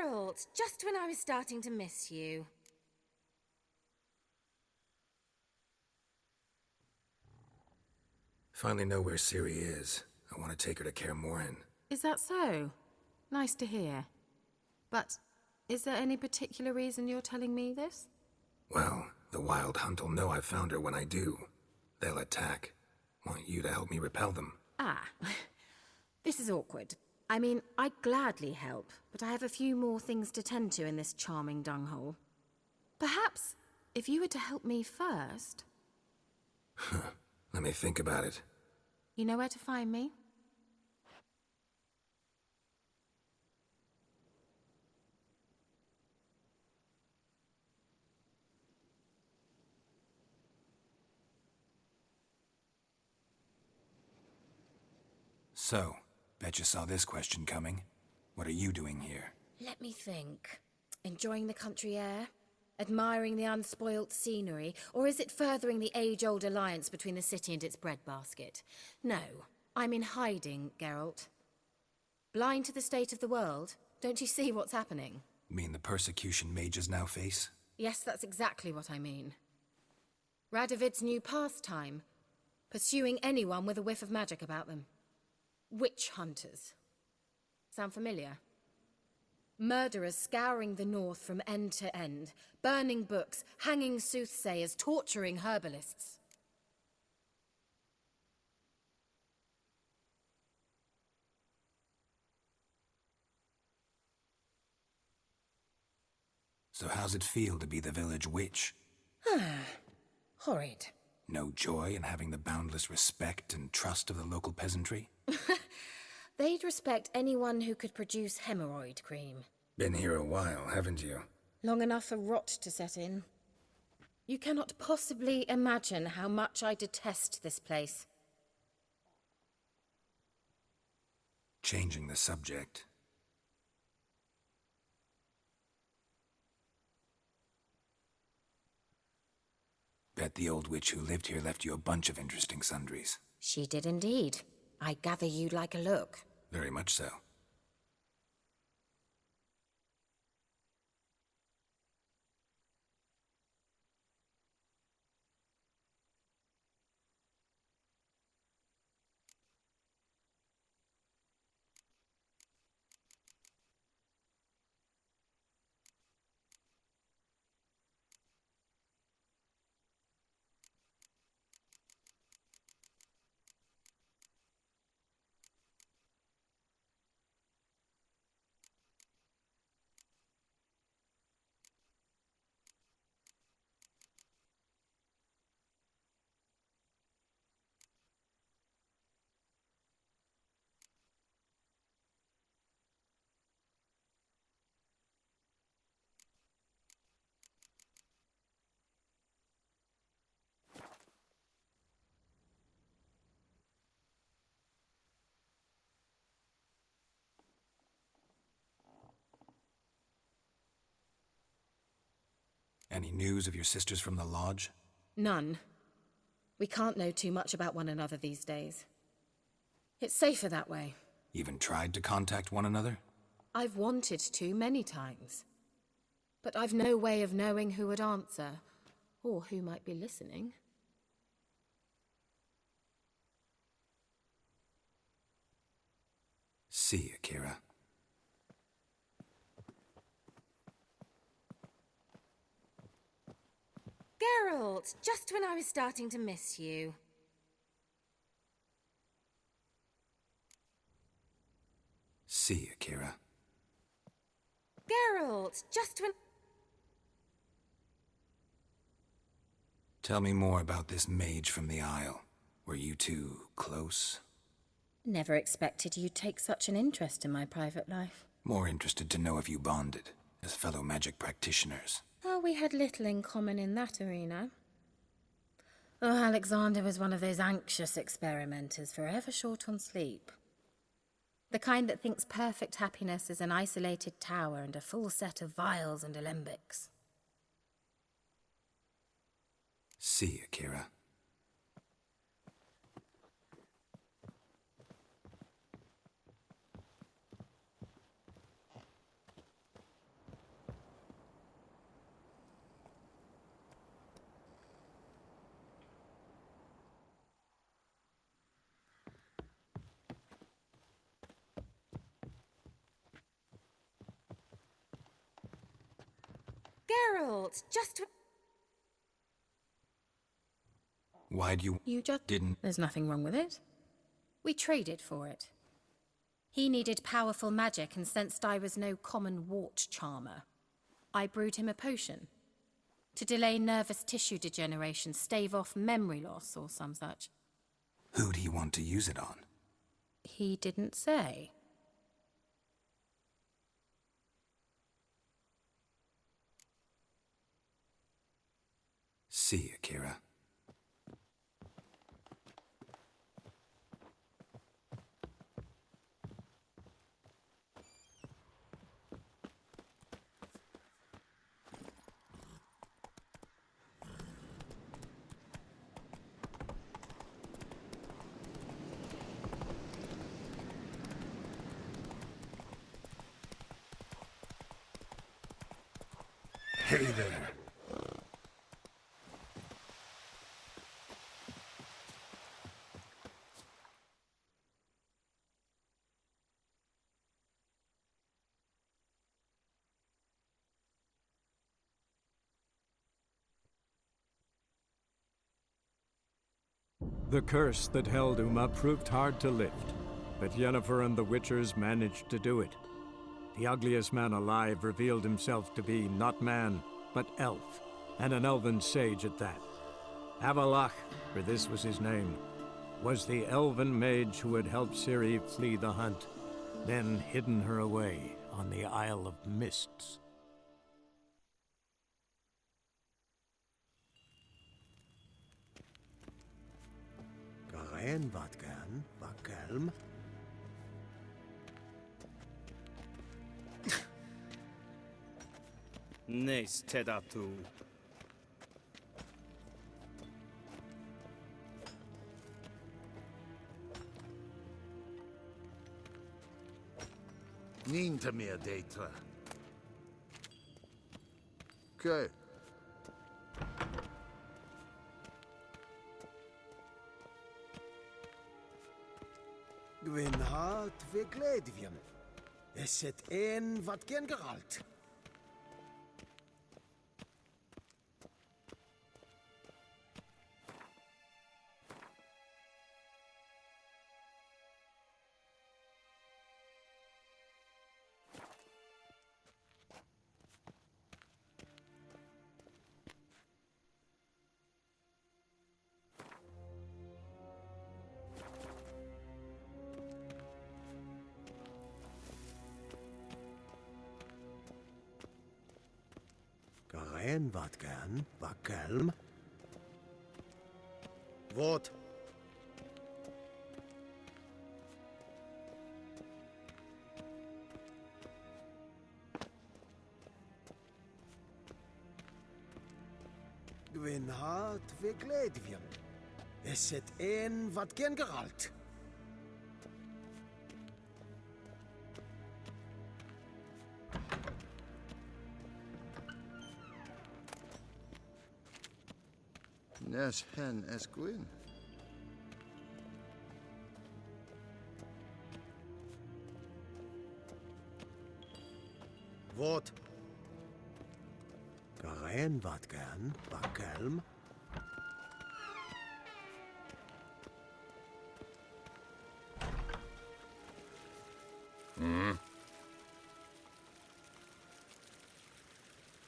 Geralt, just when I was starting to miss you. Finally know where Ciri is. I want to take her to Kaer Morhen. Is that so? Nice to hear. But is there any particular reason you're telling me this? Well, the Wild Hunt will know I've found her when I do. They'll attack. Want you to help me repel them. Ah, this is awkward. I mean, I'd gladly help, but I have a few more things to tend to in this charming dunghole. Perhaps, if you were to help me first... Let me think about it. You know where to find me? So, bet you saw this question coming. What are you doing here? Let me think. Enjoying the country air? Admiring the unspoilt scenery? Or is it furthering the age-old alliance between the city and its breadbasket? No, I'm in hiding, Geralt. Blind to the state of the world? Don't you see what's happening? Mean the persecution mages now face? Yes, that's exactly what I mean. Radovid's new pastime. Pursuing anyone with a whiff of magic about them. Witch hunters. Sound familiar? Murderers scouring the north from end to end, burning books, hanging soothsayers, torturing herbalists. So how's it feel to be the village witch? Horrid. No joy in having the boundless respect and trust of the local peasantry? They'd respect anyone who could produce hemorrhoid cream. Been here a while, haven't you? Long enough for rot to set in. You cannot possibly imagine how much I detest this place. Changing the subject. Bet the old witch who lived here left you a bunch of interesting sundries. She did indeed. I gather you'd like a look. Very much so. Any news of your sisters from the lodge? None. We can't know too much about one another these days. It's safer that way. Even tried to contact one another? I've wanted to many times. But I've no way of knowing who would answer, or who might be listening. See you, Kira. Geralt, just when I was starting to miss you. See you, Kira. Geralt, just when... Tell me more about this mage from the Isle. Were you two close? Never expected you'd take such an interest in my private life. More interested to know if you bonded, as fellow magic practitioners. Oh, we had little in common in that arena. Oh, Alexander was one of those anxious experimenters, forever short on sleep. The kind that thinks perfect happiness is an isolated tower and a full set of vials and alembics. See you, Kira. Geralt, just... Why'd you... You just... didn't... There's nothing wrong with it. We traded for it. He needed powerful magic and sensed I was no common wart charmer. I brewed him a potion. To delay nervous tissue degeneration, stave off memory loss or some such. Who'd he want to use it on? He didn't say. See ya, Kira. Hey there. The curse that held Uma proved hard to lift, but Yennefer and the Witchers managed to do it. The ugliest man alive revealed himself to be not man, but elf, and an elven sage at that. Avalach, for this was his name, was the elven mage who had helped Ciri flee the hunt, then hidden her away on the Isle of Mists. Karen wat gern, wat kalm. Nes tedatu. Niente meer data. Okay. Gwyn hart ve gledvium. Es het een wat gen geralt. Karen wat gern, wat kalm. Wat? Gwyn hart ve gledvium. Es het een wat gen geralt. Nes hen es Gwyn. Wat? Karen wat gern, wat kalm.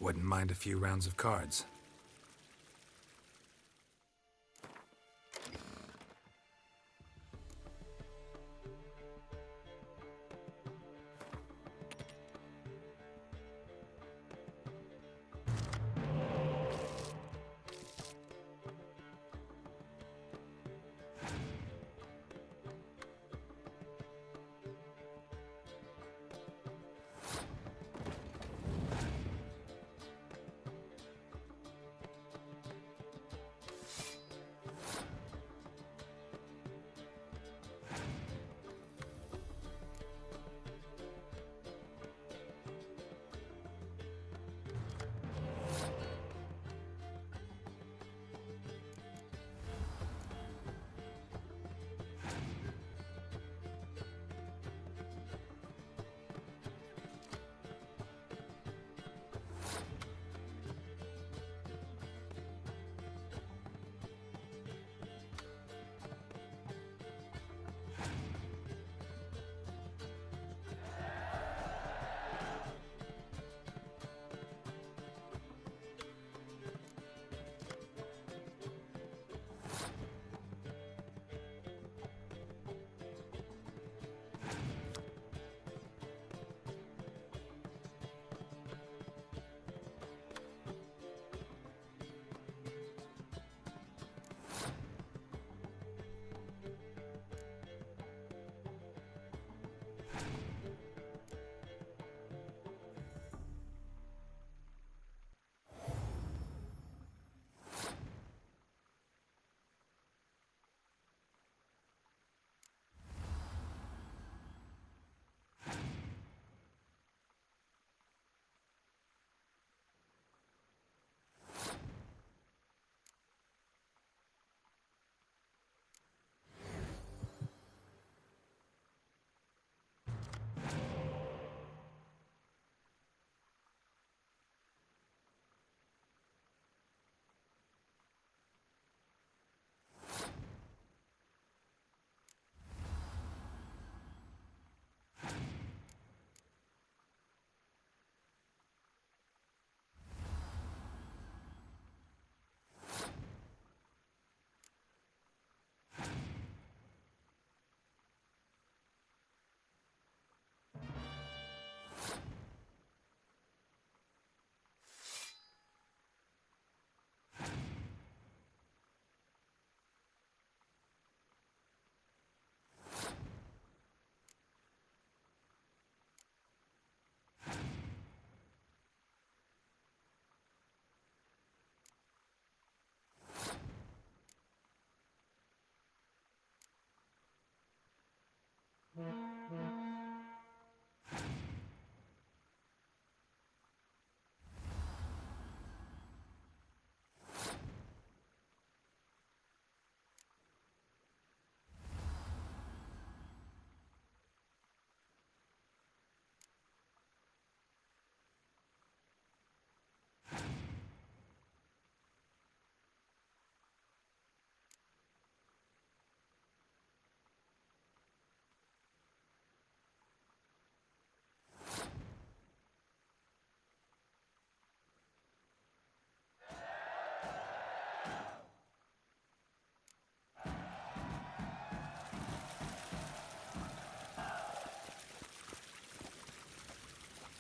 Wouldn't mind a few rounds of cards.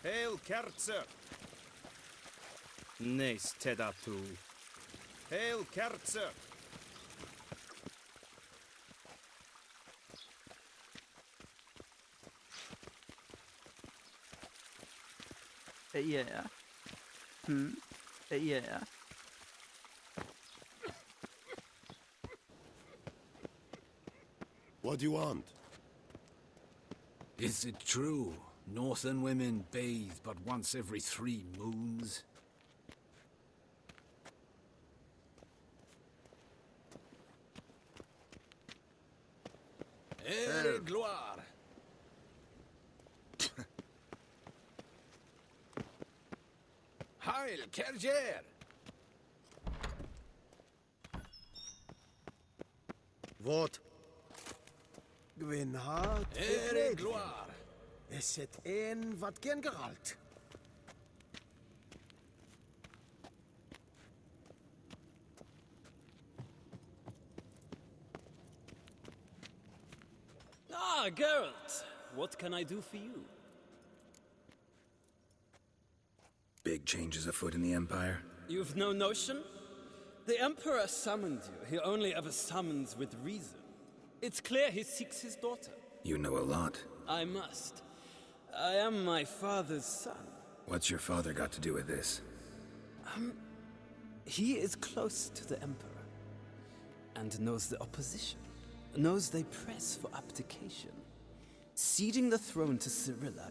Hail Kerzer! Nes Tedatu. Hail Kerzer! Yeah. Yeah. What do you want? Is it true? Northern women bathe but once every 3 moons? Ere gloire! Heil Kerjer! What? Gwyn hart Ere gloire! Is het een wat gen geralt? Ah, Geralt! What can I do for you? Big changes afoot in the Empire. You've no notion? The Emperor summoned you. He only ever summons with reason. It's clear he seeks his daughter. You know a lot. I must. I am my father's son. What's your father got to do with this? He is close to the Emperor, and knows the opposition, knows they press for abdication. Ceding the throne to Cyrilla